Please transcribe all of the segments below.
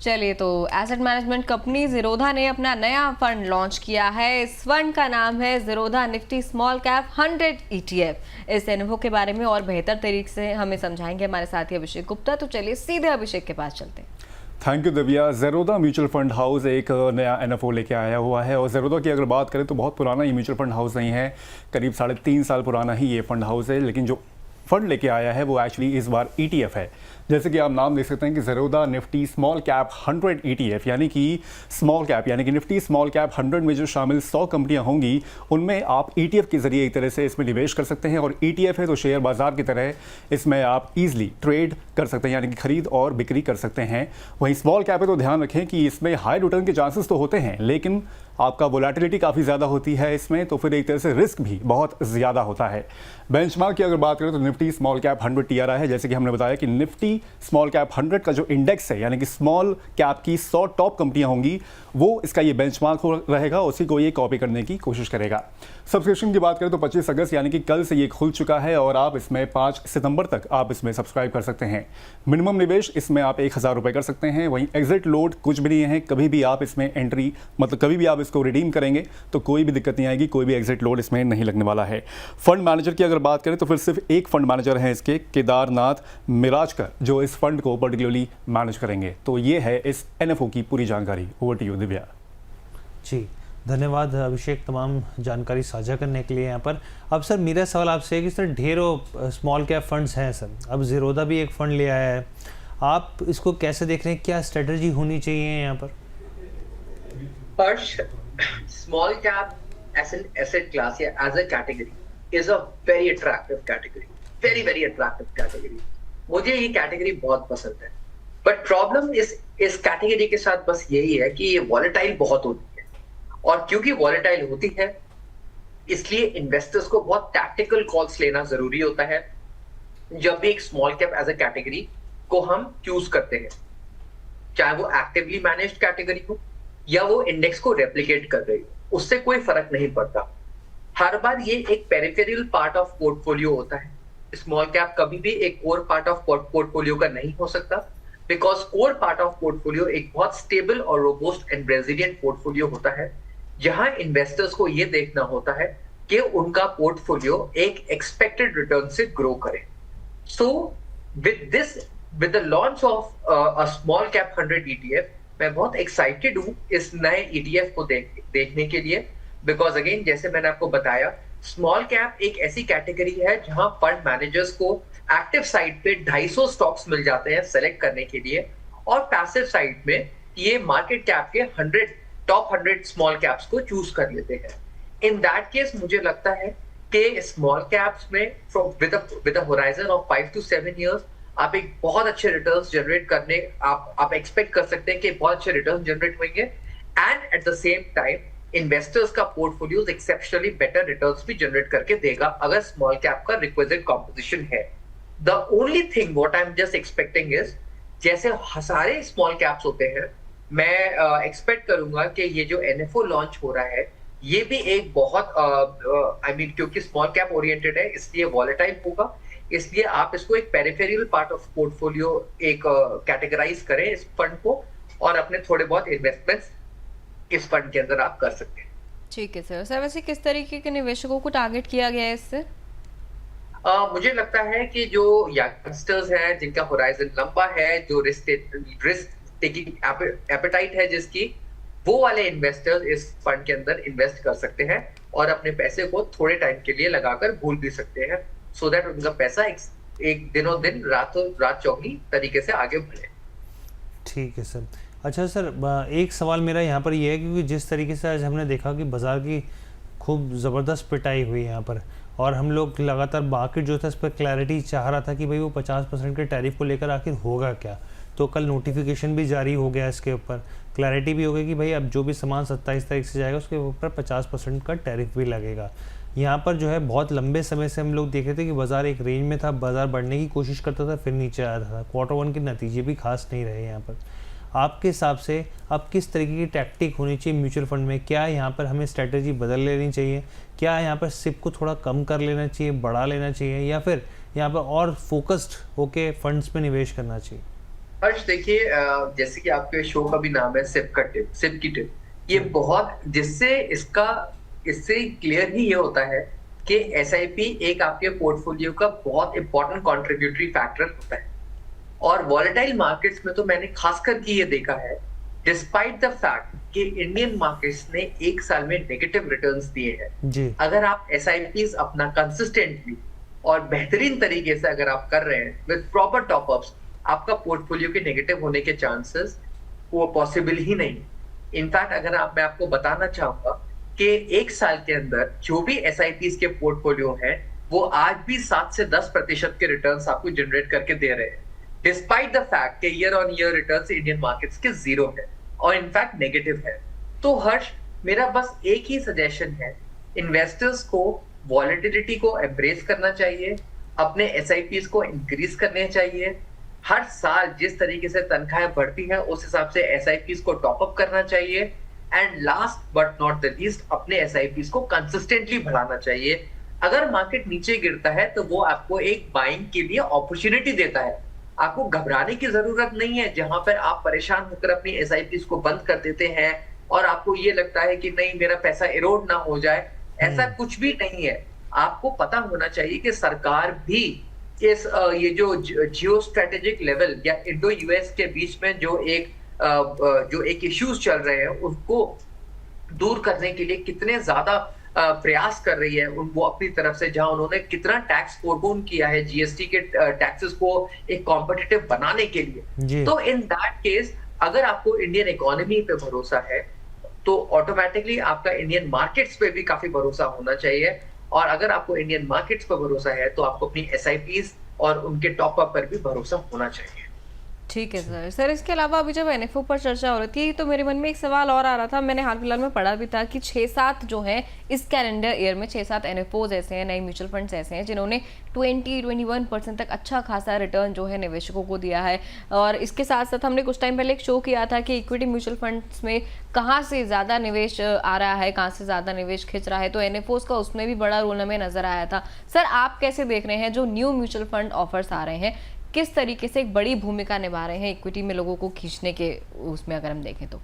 चलिए, तो asset management company Zerodha ने अपना नया फंड लॉन्च किया है। इस फंड का नाम है Zerodha Nifty small cap 100 ETF। इस अनुभव के बारे में और बेहतर तरीके से हमें समझाएंगे हमारे साथी अभिषेक गुप्ता। तो चलिए सीधे अभिषेक के पास चलते हैं। Thank you Divya. Zerodha mutual fund house एक नया NFO लेके आया हुआ है और ज़ीरोधा की अगर बात करें तो बहुत पुराना ये म्यूचुअल फंड हाउस नहीं है, करीब 3.5 साल पुराना ही ये फंड हाउस है। लेकिन जो फंड लेके आया है वो एक्चुअली इस बार ETF है। जैसे कि आप नाम देख सकते हैं कि Zerodha Nifty small cap 100 ETF, यानी कि स्मॉल कैप यानी कि निफ्टी स्मॉल कैप 100 में जो शामिल 100 कंपनियां होंगी उनमें आप ETF के जरिए एक तरह से इसमें निवेश कर सकते हैं। और ETF है तो शेयर बाजार की तरह इसमें आप ईजिली ट्रेड कर सकते हैं, यानी कि खरीद और बिक्री कर सकते हैं। वहीं स्मॉल कैप है तो ध्यान रखें कि इसमें हाई रिटर्न के चांसेस तो होते हैं, लेकिन आपका वोलेटिलिटी काफ़ी ज़्यादा होती है इसमें, तो फिर एक तरह से रिस्क भी बहुत ज़्यादा होता है। बेंचमार्क की अगर बात करें तो निफ्टी स्मॉल कैप 100 TRI है। जैसे कि हमने बताया कि निफ्टी स्मॉल कैप 100 का जो इंडेक्स है, यानी कि स्मॉल कैप की 100 टॉप कंपनियां होंगी, वो इसका ये बेंचमार्क रहेगा, उसी को ये कॉपी करने की कोशिश करेगा। सब्सक्रिप्शन की बात करें तो 25 अगस्त यानी कि कल से ये खुल चुका है और आप इसमें 5 सितंबर तक आप इसमें सब्सक्राइब कर सकते हैं। मिनिमम निवेश इसमें आप 1000 रुपये कर सकते हैं। वहीं एग्जिट लोड कुछ भी नहीं है, कभी भी आप इसमें एंट्री मतलब कभी भी आप इसको रिडीम करेंगे तो कोई भी दिक्कत नहीं आएगी, कोई भी एग्जिट लोड इसमें नहीं लगने वाला है। फंड मैनेजर की अगर बात करें तो फिर सिर्फ एक फंड मैनेजर है इसके, केदारनाथ मिराजकर, जो इस फंड को पर्टिकुलरली मैनेज करेंगे। तो ये है इस NFO की पूरी जानकारी। Over to you Divya. जी धन्यवाद अभिषेक तमाम जानकारी साझा करने के लिए यहाँ पर। अब सर मेरा सवाल आपसे है कि सर ढेरों स्मॉल कैप फंड्स हैं सर, अब ज़ीरोधा भी एक फ़ंड ले आया है, आप इसको कैसे देख रहे हैं, क्या स्ट्रेटजी होनी चाहिए यहाँ पर? Harsh, small cap asset class या as a category is a very attractive category, very very attractive category. मुझे ये कैटेगरी बहुत पसंद है, बट प्रॉब्लम इस कैटेगरी के साथ बस यही है कि ये वॉलेटाइल बहुत होती है, और क्योंकि वॉलेटाइल होती है इसलिए इन्वेस्टर्स को बहुत टैक्टिकल कॉल्स लेना जरूरी होता है जब भी एक small cap as a category को हम चूज करते हैं, चाहे वो एक्टिवली मैनेज्ड कैटेगरी हो या वो इंडेक्स को रेप्लिकेट कर रही हो, उससे कोई फर्क नहीं पड़ता। हर बार ये एक पेरिफेरल पार्ट ऑफ पोर्टफोलियो होता है। स्मॉल कैप कभी भी एक कोर पार्ट ऑफ पोर्टफोलियो का नहीं हो सकता, because core part of portfolio एक बहुत स्टेबल और रोबोस्ट एंड रेजिलिएंट पोर्टफोलियो होता है, जहां इन्वेस्टर्स को यह देखना होता है कि उनका पोर्टफोलियो एक एक्सपेक्टेड रिटर्न से ग्रो करे। So with the launch of a small cap 100 ETF, मैं बहुत एक्साइटेड हूं इस नए ETF को देखने के लिए, बिकॉज अगेन जैसे मैंने आपको बताया, स्मॉल कैप एक ऐसी कैटेगरी है जहां फंड मैनेजर्स को एक्टिव साइड पे 250 स्टॉक्स मिल जाते हैं सेलेक्ट करने के लिए, और पैसिव साइड में ये मार्केट कैप के टॉप 100 स्मॉल कैप्स को चूज कर लेते हैं। इन दैट केस मुझे लगता है कि स्मॉल कैप्स में with a horizon of 5 to 7 years आप एक बहुत अच्छे रिटर्न्स जनरेट करने आप एक्सपेक्ट कर सकते हैं कि बहुत अच्छे रिटर्न जनरेट होंगे, and at the same time investors का पोर्टफोलियोज एक्सेप्शनली बेटर रिटर्न्स भी जनरेट करके देगा अगर स्मॉल कैप का रिक्विजिट कॉम्पोजिशन है। The only thing what I am just expecting is, जैसे सारे स्मॉल कैप्स होते हैं, मैं एक्सपेक्ट करूंगा कि ये जो NFO लॉन्च हो रहा है ये भी एक बहुत क्योंकि स्मॉल कैप ओरिएंटेड है इसलिए वॉलेटाइल होगा, इसलिए आप इसको एक पेरिफेरल पार्ट ऑफ पोर्टफोलियो एक कैटेगराइज करें इस फंड को, और अपने थोड़े बहुत इन्वेस्टमेंट्स इस फंड के अंदर आप कर सकते हैं। ठीक है सर। वैसे किस तरीके के निवेशकों को टारगेट किया गया है इससे? मुझे लगता है कि जो यंगस्टर्स हैं जिनका होराइजन लंबा है, जो रिस्क टेकिंग एपेटाइट है जिसकी, वो वाले इन्वेस्टर्स इस फंड के अंदर इन्वेस्ट कर सकते हैं और अपने पैसे को थोड़े टाइम के लिए लगाकर भूल भी सकते हैं, सो दैट उनका पैसा एक दिनों दिन रात चौगनी तरीके से आगे बढ़े। ठीक है सर। अच्छा सर, एक सवाल मेरा यहाँ पर ये है क्योंकि जिस तरीके से आज हमने देखा कि बाजार की खूब ज़बरदस्त पिटाई हुई यहाँ पर, और हम लोग लगातार मार्केट जो था इस पर क्लैरिटी चाह रहा था कि भाई वो 50% के टैरिफ को लेकर आखिर होगा क्या। तो कल नोटिफिकेशन भी जारी हो गया, इसके ऊपर क्लैरिटी भी हो गई कि भाई अब जो भी सामान 27 तारीख से जाएगा उसके ऊपर 50% का टैरिफ भी लगेगा। यहाँ पर जो है बहुत लंबे समय से हम लोग देख रहे थे कि बाज़ार एक रेंज में था, बाज़ार बढ़ने की कोशिश करता था फिर नीचे आ रहा था। Q1 के नतीजे भी खास नहीं रहे यहाँ पर। आपके हिसाब से अब किस तरीके की टैक्टिक होनी चाहिए म्यूचुअल फंड में? क्या यहाँ पर हमें स्ट्रेटजी बदल लेनी चाहिए? क्या यहाँ पर सिप को थोड़ा कम कर लेना चाहिए, बढ़ा लेना चाहिए, या फिर यहाँ पर और फोकस्ड होके फंड्स में निवेश करना चाहिए? हर्ष देखिए, जैसे कि आपके शो का भी नाम है सिप की टिप, ये बहुत इससे क्लियर ही ये होता है कि एसआईपी एक आपके पोर्टफोलियो का बहुत इंपॉर्टेंट कंट्रीब्यूटरी फैक्टर होता है। और वॉलेटाइल मार्केट्स में तो मैंने खासकर की ये देखा है, डिस्पाइट द फैक्ट कि इंडियन मार्केट्स ने एक साल में नेगेटिव रिटर्न्स दिए हैं जी, अगर आप एसआईपीज अपना कंसिस्टेंटली और बेहतरीन तरीके से अगर आप कर रहे हैं विद प्रॉपर टॉपअप्स, आपका पोर्टफोलियो के नेगेटिव होने के चांसेस वो पॉसिबल ही नहीं। इनफैक्ट अगर मैं आपको बताना चाहूंगा कि एक साल के अंदर जो भी एसआईपीज के पोर्टफोलियो हैं वो आज भी 7 से 10% के रिटर्न्स आपको जनरेट करके दे रहे हैं, डिस्पाइट द फैक्ट कि year on year returns Indian markets के जीरो है और इनफैक्ट नेगेटिव है। तो हर्ष, मेरा बस एक ही सजेशन है, इन्वेस्टर्स को वॉलेटिलिटी को एम्ब्रेस करना चाहिए, अपने एसआईपीज को इंक्रीज करने चाहिए, हर साल जिस तरीके से तनख्वाहें बढ़ती हैं उस हिसाब से एसआईपीज को टॉप अप करना चाहिए, and last but not the least अपने एसआईपीज को कंसिस्टेंटली बढ़ाना चाहिए। अगर मार्केट नीचे गिरता है तो वो आपको एक बाइंग के लिए अपॉर्चुनिटी देता है, आपको घबराने की जरूरत नहीं है। जहां पर आप परेशान होकर अपनी एसआईपीज को बंद कर देते हैं और आपको ये लगता है कि नहीं मेरा पैसा इरोड ना हो जाए, ऐसा कुछ भी नहीं है। आपको पता होना चाहिए कि सरकार भी इस ये जो जियो स्ट्रेटेजिक लेवल या इंडो यूएस के बीच में जो एक इश्यूज चल रहे हैं उसको दूर करने के लिए कितने ज्यादा प्रयास कर रही है वो अपनी तरफ से, जहां उन्होंने कितना टैक्स फोरगोन किया है जीएसटी के टैक्सेस को एक कॉम्पिटिटिव बनाने के लिए। तो इन दैट केस अगर आपको इंडियन इकोनॉमी पे भरोसा है तो ऑटोमेटिकली आपका इंडियन मार्केट्स पे भी काफी भरोसा होना चाहिए, और अगर आपको इंडियन मार्केट्स पर भरोसा है तो आपको अपनी एसआईपीज और उनके टॉप अप पर भी भरोसा होना चाहिए। ठीक है सर। इसके अलावा अभी जब एनएफओ पर चर्चा हो रही थी तो मेरे मन में एक सवाल और आ रहा था, मैंने हाल फिलहाल में पढ़ा भी था कि 6-7 जो हैं इस कैलेंडर ईयर में 6-7 एनएफओज ऐसे हैं, नए म्यूचुअल फंड्स ऐसे हैं जिन्होंने 20-21% तक अच्छा खासा रिटर्न जो है निवेशकों को दिया है। और इसके साथ साथ हमने कुछ टाइम पहले एक शो किया था कि इक्विटी म्यूचुअल फंड्स में कहाँ से ज़्यादा निवेश आ रहा है, कहाँ से ज़्यादा निवेश खिंच रहा है, तो एनएफओज का उसमें भी बड़ा रोल हमें नजर आया था। सर आप कैसे देख रहे हैं जो न्यू म्यूचुअल फंड ऑफर्स आ रहे हैं, किस तरीके से एक बड़ी भूमिका निभा रहे हैं इक्विटी में लोगों को खींचने के उसमें अगर हम देखें तो?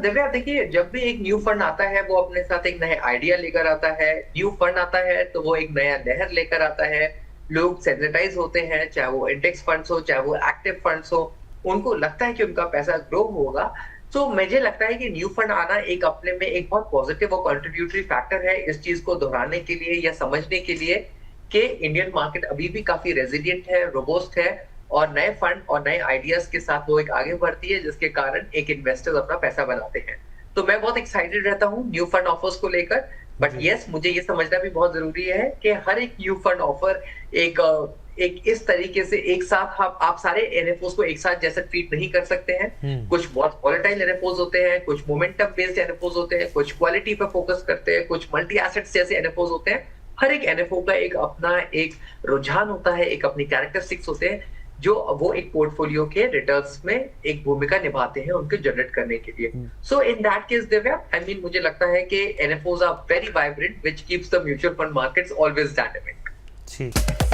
दिव्या देखिए, जब भी एक न्यू फंड आता है वो अपने साथ एक नया आइडिया लेकर आता है। न्यू फंड आता है तो वो एक नया लहर लेकर आता है, लोग सेंसिटाइज होते हैं, चाहे वो इंडेक्स फंड्स हो चाहे वो एक्टिव फंड्स हो, उनको लगता है कि उनका पैसा ग्रो होगा। तो मुझे लगता है कि न्यू फंड आना एक अपने में एक बहुत पॉजिटिव और कंट्रीब्यूटरी फैक्टर है इस चीज को दोहराने के लिए या समझने के लिए कि इंडियन मार्केट अभी भी काफी रेजिलिएंट है, रोबोस्ट है, और नए फंड और नए आइडियाज के साथ वो एक आगे बढ़ती है, जिसके कारण एक इन्वेस्टर्स अपना पैसा बनाते हैं। तो मैं बहुत एक्साइटेड रहता हूँ न्यू फंड ऑफर्स को लेकर, बट यस मुझे ये समझना भी बहुत जरूरी है कि हर एक न्यू फंड ऑफर एक इस तरीके से एक साथ आप सारे एनएफओस को एक साथ जैसे ट्रीट नहीं कर सकते हैं। कुछ बहुत वॉलेटाइल एनएफओस होते हैं, कुछ मोमेंटम बेस्ड एनएफओस होते हैं, कुछ क्वालिटी पर फोकस करते हैं, कुछ मल्टी एसेट्स जैसे एनएफओस होते हैं। हर एक एनएफओ का एक अपना एक रुझान होता है, एक अपनी कैरेक्टरिस्टिक्स होते हैं जो वो एक पोर्टफोलियो के रिटर्न्स में एक भूमिका निभाते हैं उनको जनरेट करने के लिए। So in that case Divya, I mean मुझे लगता है कि NFOs are very vibrant which keeps the mutual fund markets always dynamic. ठीक।